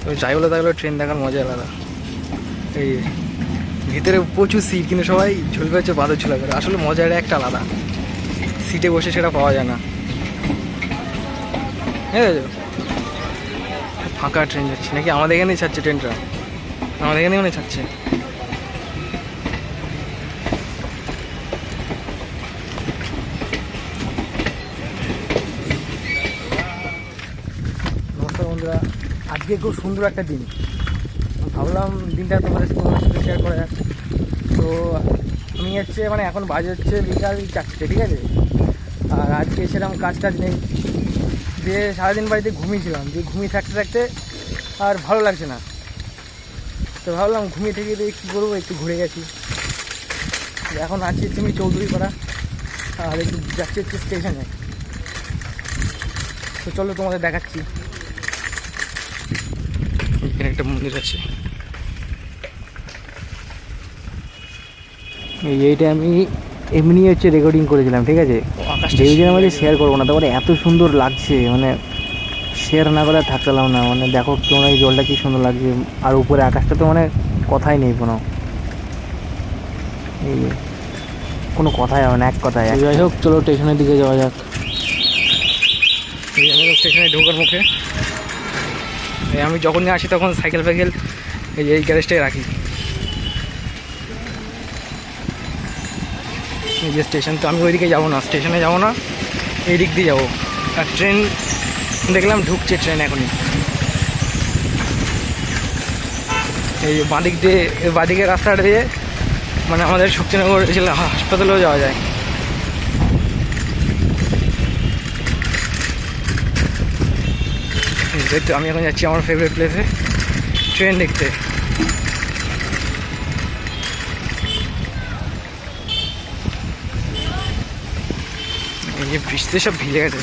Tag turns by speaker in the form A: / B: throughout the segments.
A: তো যাই বলে থাকলেও ট্রেন দেখার মজা আলাদা। এই ভিতরে প্রচুর সিট, কিন্তু সবাই ঝুলবে হচ্ছে বাদর ঝুলা করে। আসলে মজাটা একটা আলাদা, সিটে বসে সেটা পাওয়া যায় না। ঠিক আছে, ফাঁকা ট্রেন যাচ্ছে নাকি? আমাদের এখানেই ছাড়ছে ট্রেনটা, আমাদের এখানেই মানে ছাড়ছে। নমস্কার বন্ধুরা, আজকে খুব সুন্দর একটা দিন। ভাবলাম দিনটা তোমাদের সাথে শেয়ার করা যাক। তো আমি হচ্ছে মানে এখন বাজে হচ্ছে বিকাল 4টে, ঠিক আছে। আর আজকে সেরকম কাজ টাজ নেই, দিয়ে সারাদিন বাড়িতে ঘুমিয়েছিলাম, দিয়ে ঘুমিয়ে থাকতে থাকতে আর ভালো লাগছে না। তো ভাবলাম ঘুমিয়ে থেকে দিয়ে কী করবো, একটু ঘুরে গেছি। এখন আছি তুমি চৌধুরীপাড়া, আর একটু যাচ্ছি হচ্ছে স্টেশনে। তো চলো তোমাদের দেখাচ্ছি। এখানে একটা মন্দির আছে, এইটা আমি এমনি হচ্ছে রেকর্ডিং করেছিলাম, ঠিক আছে। ভেবেছিলাম আমি শেয়ার করবো না, তারপরে এত সুন্দর লাগছে, মানে শেয়ার না করে থাকতে পারলাম না। মানে দেখো তোমরা এই জলটা কি সুন্দর লাগছে, আর উপরে আকাশটা তো মানে কথাই নেই, এই কোনো কথাই হবে না, এক কথায়। যাই হোক, চলো স্টেশনের দিকে যাওয়া যাক। এই আমি স্টেশনে ঢোকার মুখে। আমি যখনই আসি তখন সাইকেল ফাইকেল এই গ্যারেজটাই রাখি। এই যে স্টেশন, তো আমি ওইদিকে যাবো না, স্টেশনে যাবো না, এই দিক দিয়ে যাবো। আর ট্রেন দেখলাম ঢুকছে, ট্রেন এখনই। এই বাঁদিক দিয়ে, বাঁদিকের রাস্তাটা দিয়ে মানে আমাদের শক্তিনগর জেলা হাসপাতালেও যাওয়া যায়। তো আমি এখন যাচ্ছি আমার ফেভারিট প্লেসে ট্রেন দেখতে। এই যে বৃষ্টিতে সব ভিজে গেছে।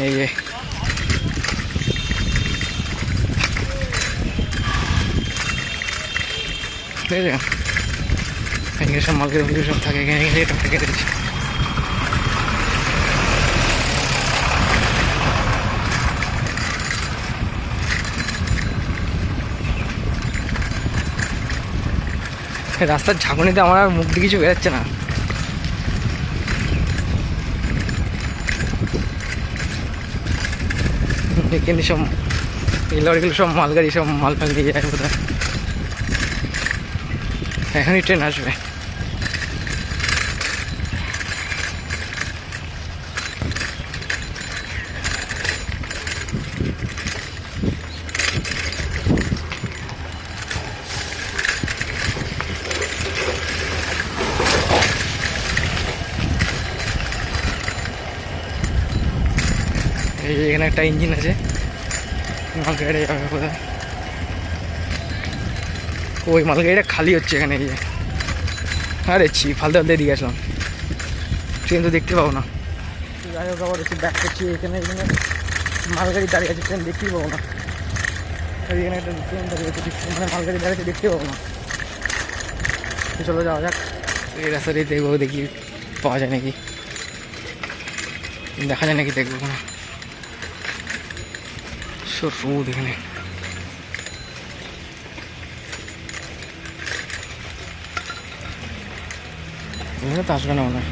A: এই যে এখানে সব মালকের ভিতরে সব থাকে, এখানে এটা থেকে দিচ্ছি। রাস্তার ঝাঁকুনিতে আমার আর মুখ দিয়ে কিছু বেরোচ্ছে না। এখানে সব এই লরিগুলো সব মালগাড়ি, সব মাল ফাল দিয়ে যায় বোধহয়। এখনই ট্রেন আসবে। এই যে এখানে একটা ইঞ্জিন আছে, মালগাড়ি যাবে কোথায়। ওই মালগাড়িটা খালি হচ্ছে এখানে। এই যে আরে ফালতে ফালতে দিয়ে আসলাম, ট্রেন তো দেখতে পাবো না। যাই হোক, আবার হচ্ছে ব্যাক করছি। এখানে মালগাড়ি দাঁড়িয়ে আছে, ট্রেন দেখতেই পাবো না। এখানে একটা ট্রেন দাঁড়িয়ে আছে, মানে মালগাড়ি দাঁড়িয়ে দেখতে পাবো না। চলো যাওয়া যাক। এই রাস্তাটাই দেখবো, দেখি পাওয়া যায় নাকি, দেখা যায় নাকি, দেখবো না। রোদ এখানে, এখানে তো আসবে না মনে হয়।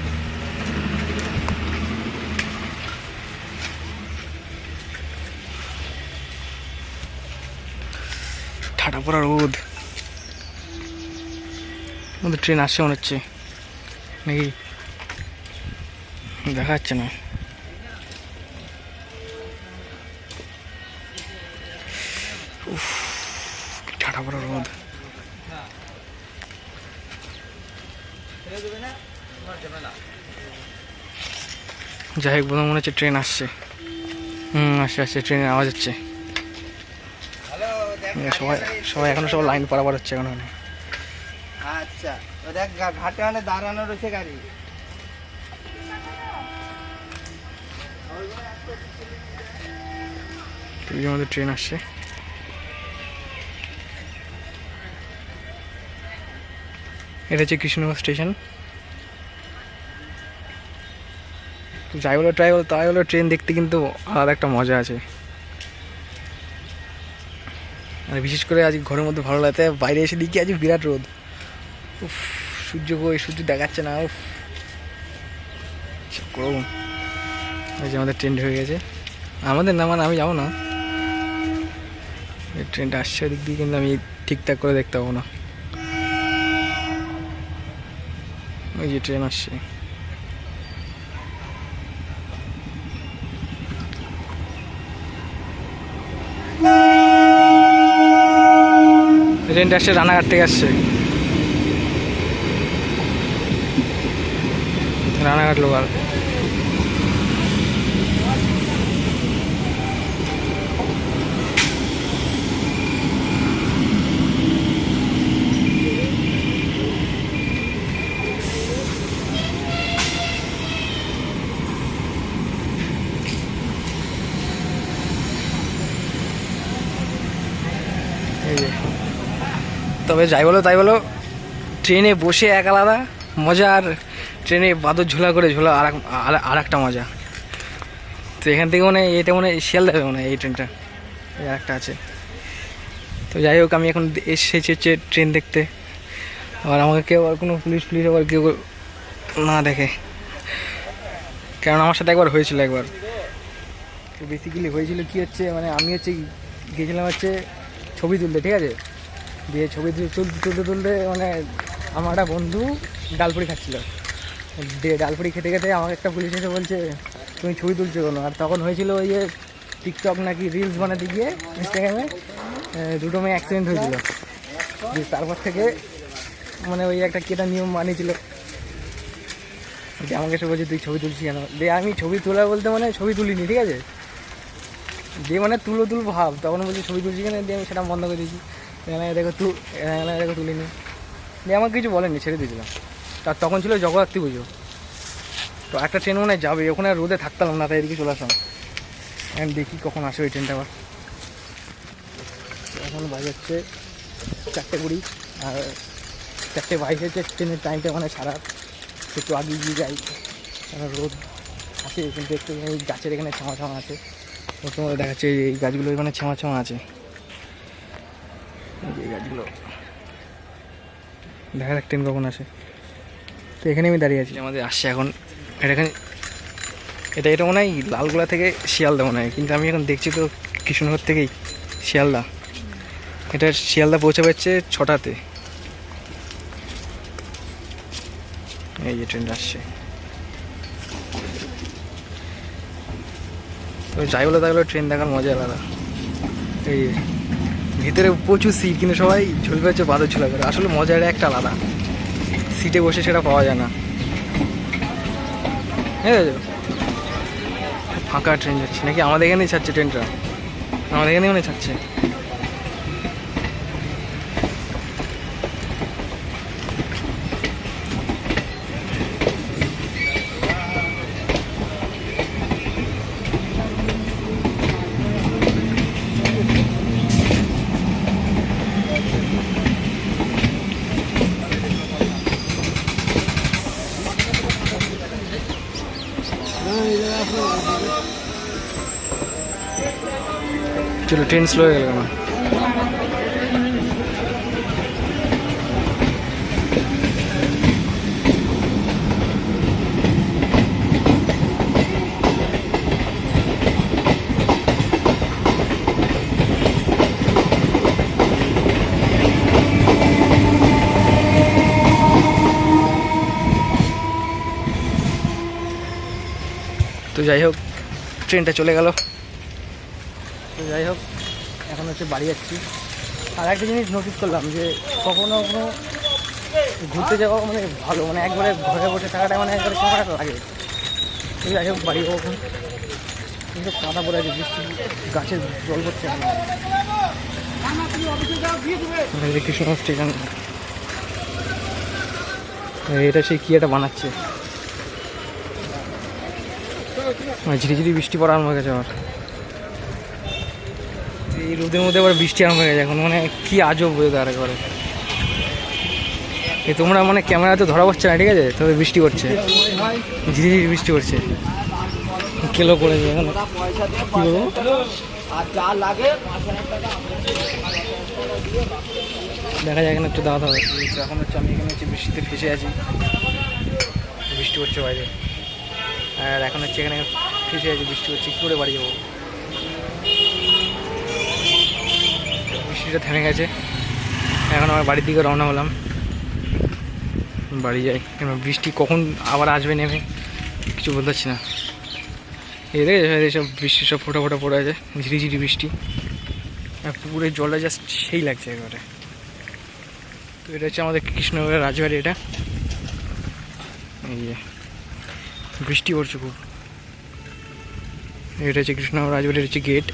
A: ঠাটা পড়া রোদ, আমাদের ট্রেন আসছে মনে হচ্ছে নাকি, দেখা যাচ্ছে না। ঠাটা পড়া রোদ। যাই হোক, মনে হচ্ছে ট্রেন আসছে। আসছে আসছে, ট্রেনের আওয়াজ হচ্ছে। সবাই সবাই এখনো সব লাইন পারাবার হচ্ছে এখন।
B: আচ্ছা, দেখ ঘাটে মানে দাঁড়ানো রয়েছে গাড়ি।
A: আমাদের ট্রেন আসছে। এটা হচ্ছে কৃষ্ণনগর স্টেশন। তো যাই বলো ট্রাই বলো তাই বলো, ট্রেন দেখতে কিন্তু আলাদা একটা মজা আছে। আর বিশেষ করে আজ ঘরের মধ্যে ভালো লাগতে, বাইরে এসে দেখি আজ বিরাট রোদ। উফ, সূর্য কই, সূর্য দেখাচ্ছে না। উফ করবো। এই যে আমাদের ট্রেন হয়ে গেছে, আমাদের না মানে আমি যাবো না, এই ট্রেনটা আসছে ওদিক দিয়ে, কিন্তু আমি ঠিকঠাক করে দেখতে পাবো না। ওই যে ট্রেন আসছে, ট্রেনটা আসছে রানাঘাট থেকে আসছে, রানাঘাট লোকাল। এই যে, তবে যাই বলো তাই বলো, ট্রেনে বসে এক আলাদা মজা, আর ট্রেনে বাদর ঝোলা করে ঝোলা আর একটা মজা। তো এখান থেকে মনে হয় এটা মনে হয় শিয়ালদা যাবে, মনে হয় এই ট্রেনটা, এই একটা আছে। তো যাই হোক, আমি এখন এসেছি হচ্ছে ট্রেন দেখতে। আবার আমাকে কেউ আর কোনো পুলিশ আবার কেউ না দেখে, কারণ আমার সাথে একবার হয়েছিল একবার। তো বেসিক্যালি হয়েছিল কি হচ্ছে, মানে আমি হচ্ছে গিয়েছিলাম হচ্ছে ছবি তুলতে, ঠিক আছে। দিয়ে ছবি তুলতে মানে আমার একটা বন্ধু ডালপুরি খাচ্ছিল, দিয়ে ডালপুরি খেতে খেতে আমাকে একটা পুলিশ এসে বলছে তুমি ছবি তুলছো কেন। আর তখন হয়েছিল ওই যে টিকটক নাকি রিলস বানাতে গিয়ে ইনস্টাগ্রামে দুটো মেয়ে অ্যাক্সিডেন্ট হয়েছিল। দিয়ে তারপর থেকে মানে ওই একটা কেটা নিয়ম বানিয়েছিল, যে আমাকে এসে বলছে তুই ছবি তুলছি কেন। দিয়ে আমি ছবি তোলা বলতে মানে ছবি তুলিনি, ঠিক আছে। দিয়ে মানে তুলো ভাব, তখন বলছি ছবি তুলছি কেন, দিয়ে আমি সেটা বন্ধ করে দিয়েছি। এখানে দেখো দেখো তুলিনি, দিয়ে আমাকে কিছু বলেনি, ছেড়ে দিয়েছিলাম। তার তখন ছিল জগদ্ধাত্রী পুজো, তো একটা ট্রেন মনে হয় যাবে, ওখানে রোদে থাকতাম না, তাই এদিকে চলে আসলাম। এখন দেখি কখন আসবে ওই ট্রেনটা আবার। এখন বাজে হচ্ছে 4:20, আর 4:22 হচ্ছে ট্রেনের টাইমটা, মানে সারা একটু আগে গিয়ে যাই, কারণ রোদ আছে, কিন্তু একটু এই গাছের এখানে ছামা আছে। তোমাদের দেখাচ্ছে এই গাছগুলো এখানে ছামা আছে, এই গাছগুলো দেখা যাক ট্রেন কখন আসে। তো এখানে আমি দাঁড়িয়ে আছি, আমাদের আসছে এখন। এটা মনে হয় লালগোলা থেকে শিয়ালদা মনে হয়, কিন্তু আমি এখন দেখছি তো কৃষ্ণনগর থেকেই শিয়ালদা। এটা শিয়ালদা পৌঁছে পাচ্ছে 6টাতে। এই যে ট্রেনটা আসছে। তো যাই বলে তাই বলে ট্রেন দেখার মজা আলাদা। এই ভিতরে প্রচুর সিট, কিন্তু সবাই ঝুলবে হচ্ছে বাদর ঝোলা করে। আসলে মজাটা একটা আলাদা, সিটে বসে সেটা পাওয়া যায় না। ঠিক আছে, ফাঁকা ট্রেন যাচ্ছে নাকি, আমাদের এখানেই ছাড়ছে ট্রেনটা, আমাদের এখানেই মানে ছাড়ছে। चलो ट्रेन स्लो हो गया ना। তো যাই হোক ট্রেনটা চলে গেল। তো যাই হোক এখন হচ্ছে বাড়ি যাচ্ছি। আর একটা জিনিস নোটিস করলাম যে কখনো কখনো ঘুরতে যাওয়া মানে ভালো, মানে একবারে ঘরে বসে থাকাটা মানে একবারে কেমন একটা লাগে। তো যাই হোক বাড়ি যাবো এখন, কিন্তু কাদা পড়ে আছে, বৃষ্টি গাছে জল পড়ছে। কৃষ্ণ স্টেশন, এটা সেই কি একটা বানাচ্ছে, ঝিরিঝিরি বৃষ্টি পড়া আরম্ভ হয়ে গেছে। আমার এই রোদের মধ্যে আবার বৃষ্টি আরম্ভ হয়ে গেছে এখন, মানে কি আজব ওয়েদার একবারে। তোমরা মানে ক্যামেরা তো ধরা পড়ছে না, ঠিক আছে, তবে বৃষ্টি পড়ছে, ঝিরিঝিরি বৃষ্টি পড়ছে। কিলো পড়েছে এখন।
B: ওরা পয়সা দিয়ে
A: কি বলবো?
B: 5,000 টাকা, আর যা লাগে 5,000 টাকা আমরা দিয়ে
A: দেখা যায় এখানে একটু দাঁড়াতে হবে। এখন হচ্ছে আমি এখানে হচ্ছে বৃষ্টিতে ফেসে আছি, বৃষ্টি হচ্ছে বাইরে, আর এখন হচ্ছে এখানে ফেসে আছি, বৃষ্টি হচ্ছে, কী করে বাড়ি যাবো? বৃষ্টিটা থেমে গেছে, এখন আমার বাড়ির দিকে রওনা হলাম, বাড়ি যাই। কেন বৃষ্টি কখন আবার আসবে নেমে কিছু বলতে পারছি না। এইসব বৃষ্টি সব ফোটা ফোটা পড়ে আছে, ঝিরিঝিরি বৃষ্টি, আর পুকুরের জলটা জাস্ট সেই লাগছে একেবারে। তো এটা হচ্ছে আমাদের কৃষ্ণনগরের রাজবাড়ি, এটা এই যে বৃষ্টি পড়ছে খুব। এটা হচ্ছে কৃষ্ণনগর রাজবাড়ির হচ্ছে গেট,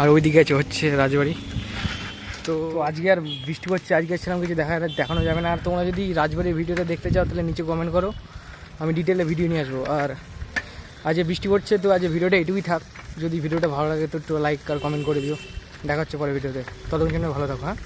A: আর ওইদিকে হচ্ছে রাজবাড়ি। তো আজকে আর বৃষ্টি পড়ছে, আজকে সেরকম কিছু দেখানো যাবে না। আর তোমরা যদি রাজবাড়ির ভিডিওটা দেখতে চাও তাহলে নিচে কমেন্ট করো, আমি ডিটেলে ভিডিও নিয়ে আসবো। আর আজ বৃষ্টি পড়ছে, তো আজ ভিডিওটা এটুকুই থাক। যদি ভিডিওটা ভালো লাগে তো একটু লাইক আর কমেন্ট করে দিও। দেখা হচ্ছে পরে ভিডিওতে, ততক্ষণ জন্য ভালো থাকো। হ্যাঁ।